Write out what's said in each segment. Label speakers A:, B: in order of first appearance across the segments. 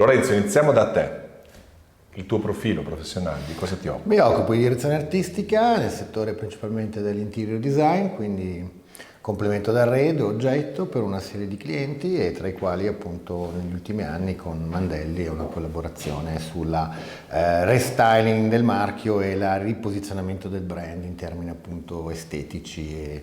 A: Lorenzo, iniziamo da te. Il tuo profilo professionale, di cosa ti occupi?
B: Mi occupo di direzione artistica nel settore principalmente dell'interior design, quindi complemento d'arredo, oggetto per una serie di clienti e tra i quali appunto negli ultimi anni con Mandelli è una collaborazione sulla restyling del marchio e il riposizionamento del brand in termini appunto estetici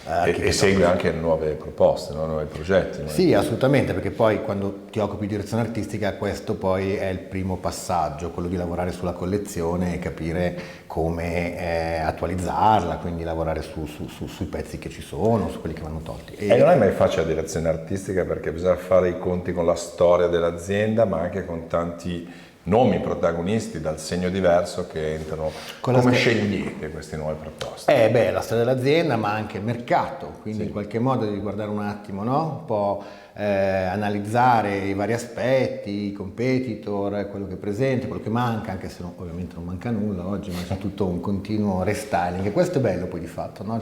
A: E segue anche nuove proposte, no? Nuovi progetti.
B: Sì, assolutamente, perché poi quando ti occupi di direzione artistica questo poi è il primo passaggio, quello di lavorare sulla collezione e capire come attualizzarla, quindi lavorare sui pezzi che ci sono, su quelli che vanno tolti.
A: E non è mai facile la direzione artistica perché bisogna fare i conti con la storia dell'azienda, ma anche con tanti nomi protagonisti dal segno diverso che entrano. Come scegliete queste nuove proposte?
B: La storia dell'azienda ma anche il mercato, quindi in qualche modo devi guardare un attimo, no? Un po' analizzare i vari aspetti, i competitor, quello che è presente, quello che manca, anche se ovviamente non manca nulla oggi, ma c'è tutto un continuo restyling e questo è bello poi di fatto, no?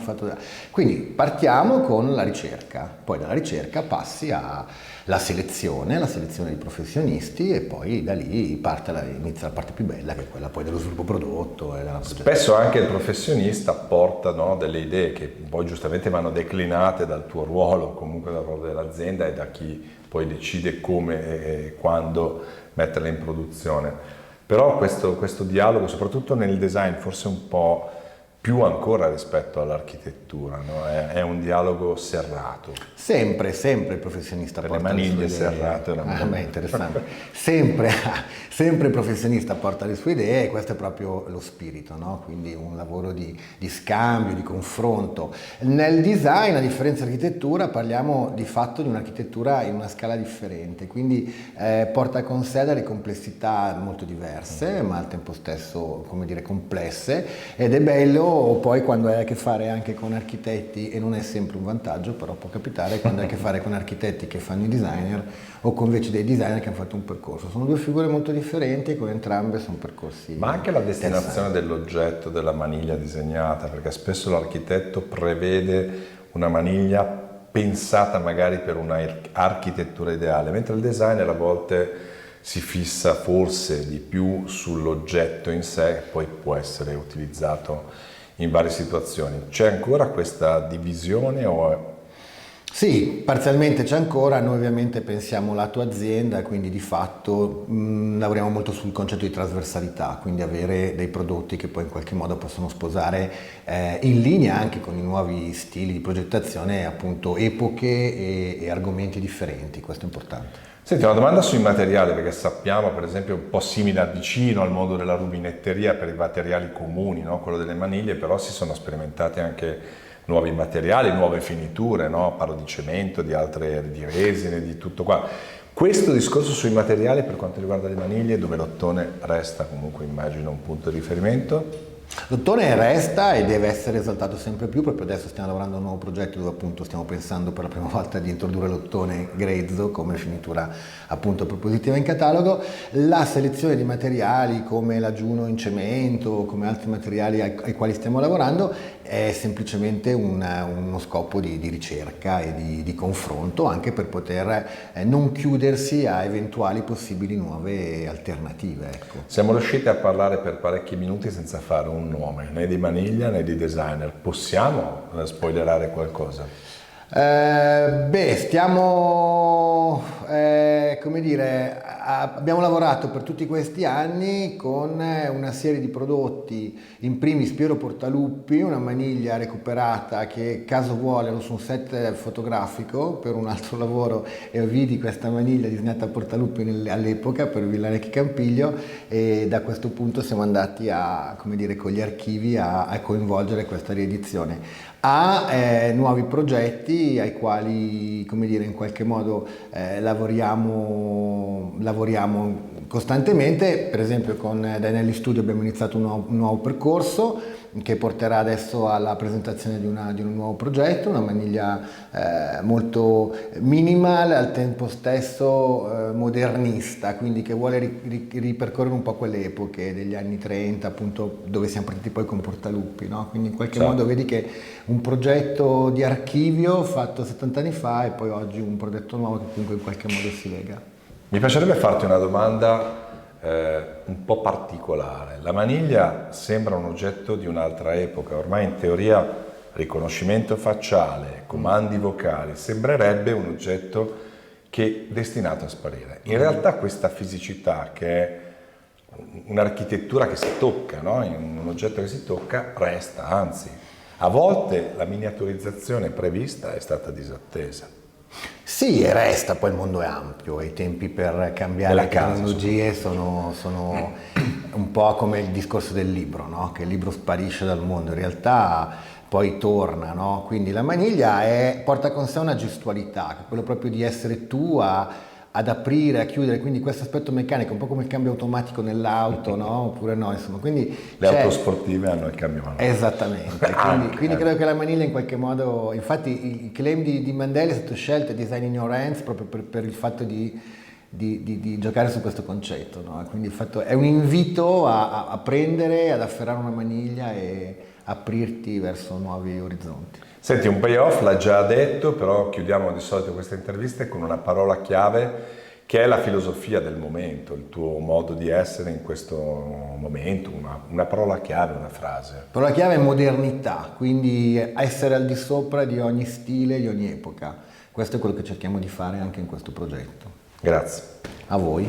B: Quindi partiamo con la ricerca, poi dalla ricerca passi alla selezione di professionisti e poi da lì inizia la parte più bella che è quella poi dello sviluppo prodotto e della
A: Spesso anche il professionista porta, no, delle idee che poi giustamente vanno declinate dal tuo ruolo, comunque dal ruolo dell'azienda e da chi poi decide come e quando metterle in produzione. Però questo dialogo, soprattutto nel design, forse un po' più ancora rispetto all'architettura, no? È un dialogo serrato.
B: Sempre il professionista
A: per
B: porta
A: le maniglie
B: le sue idee.
A: serrate.
B: Interessante. sempre il professionista porta le sue idee e questo è proprio lo spirito, no? Quindi un lavoro di scambio, di confronto. Nel design, a differenza dell'architettura, parliamo di fatto di un'architettura in una scala differente, quindi porta con sé delle complessità molto diverse, ma al tempo stesso, come dire, complesse, ed è bello poi quando hai a che fare anche con architetti, e non è sempre un vantaggio, però può capitare quando hai a che fare con architetti che fanno i designer o con invece dei designer che hanno fatto un percorso. Sono due figure molto differenti e con entrambe sono percorsi.
A: Ma anche la destinazione dell'oggetto, della maniglia disegnata, perché spesso l'architetto prevede una maniglia pensata magari per un'architettura ideale, mentre il designer a volte si fissa forse di più sull'oggetto in sé, poi può essere utilizzato in varie situazioni. C'è ancora questa divisione o...
B: Sì, parzialmente c'è ancora, noi ovviamente pensiamo lato azienda, quindi di fatto lavoriamo molto sul concetto di trasversalità, quindi avere dei prodotti che poi in qualche modo possono sposare in linea anche con i nuovi stili di progettazione, appunto epoche e argomenti differenti, questo è importante.
A: Senti, una domanda sui materiali, perché sappiamo per esempio un po' simile a vicino al mondo della rubinetteria per i materiali comuni, no? Quello delle maniglie, però si sono sperimentati anche nuovi materiali, nuove finiture, no? Parlo di cemento, di resine, di tutto qua. Questo discorso sui materiali per quanto riguarda le maniglie, dove l'ottone resta comunque immagino un punto di riferimento?
B: L'ottone resta e deve essere esaltato sempre più, proprio adesso stiamo lavorando a un nuovo progetto dove appunto stiamo pensando per la prima volta di introdurre l'ottone grezzo come finitura appunto propositiva in catalogo. La selezione di materiali come la Juno in cemento, come altri materiali ai quali stiamo lavorando, è semplicemente uno scopo di ricerca e di confronto, anche per poter non chiudersi a eventuali possibili nuove alternative. Ecco.
A: Siamo riusciti a parlare per parecchi minuti senza fare un nome, né di maniglia né di designer. Possiamo spoilerare qualcosa?
B: Stiamo, come dire, abbiamo lavorato per tutti questi anni con una serie di prodotti, in primis Piero Portaluppi, una maniglia recuperata che caso vuole ero su un set fotografico per un altro lavoro e vidi questa maniglia disegnata a Portaluppi all'epoca per Villarecchi Campiglio e da questo punto siamo andati a, come dire, con gli archivi a coinvolgere questa riedizione. Nuovi progetti ai quali, come dire, in qualche modo lavoriamo costantemente. Per esempio con Dainelli Studio abbiamo iniziato un nuovo percorso che porterà adesso alla presentazione di un nuovo progetto, una maniglia molto minimal, al tempo stesso modernista, quindi che vuole ripercorrere un po' quelle epoche degli anni 30, appunto, dove siamo partiti poi con Portaluppi, no? Quindi in qualche modo vedi che un progetto di archivio fatto 70 anni fa e poi oggi un progetto nuovo che comunque in qualche modo si lega.
A: Mi piacerebbe farti una domanda un po' particolare. La maniglia sembra un oggetto di un'altra epoca, ormai in teoria riconoscimento facciale, comandi vocali, sembrerebbe un oggetto che è destinato a sparire. In realtà questa fisicità, che è un'architettura che si tocca, no? Un oggetto che si tocca, resta, anzi, a volte la miniaturizzazione prevista è stata disattesa.
B: Sì, e resta, poi il mondo è ampio e i tempi per cambiare
A: Della
B: le
A: casa,
B: tecnologie sono un po' come il discorso del libro, no? Che il libro sparisce dal mondo, in realtà poi torna, no? Quindi la maniglia porta con sé una gestualità, che è quello proprio di essere tu ad aprire, a chiudere, quindi questo aspetto meccanico, un po' come il cambio automatico nell'auto, no? Oppure no, insomma, quindi
A: Le auto sportive hanno il cambio manuale.
B: esattamente, quindi credo che la maniglia in qualche modo, infatti il claim di Mandelli è stato scelto Design in Your Hands proprio per il fatto di giocare su questo concetto, no? Quindi il fatto è un invito a prendere, ad afferrare una maniglia e aprirti verso nuovi orizzonti.
A: Senti, un payoff l'ha già detto, però chiudiamo di solito queste interviste con una parola chiave che è la filosofia del momento, il tuo modo di essere in questo momento, una parola chiave, una frase.
B: La parola chiave è modernità, quindi essere al di sopra di ogni stile, di ogni epoca. Questo è quello che cerchiamo di fare anche in questo progetto.
A: Grazie.
B: A voi.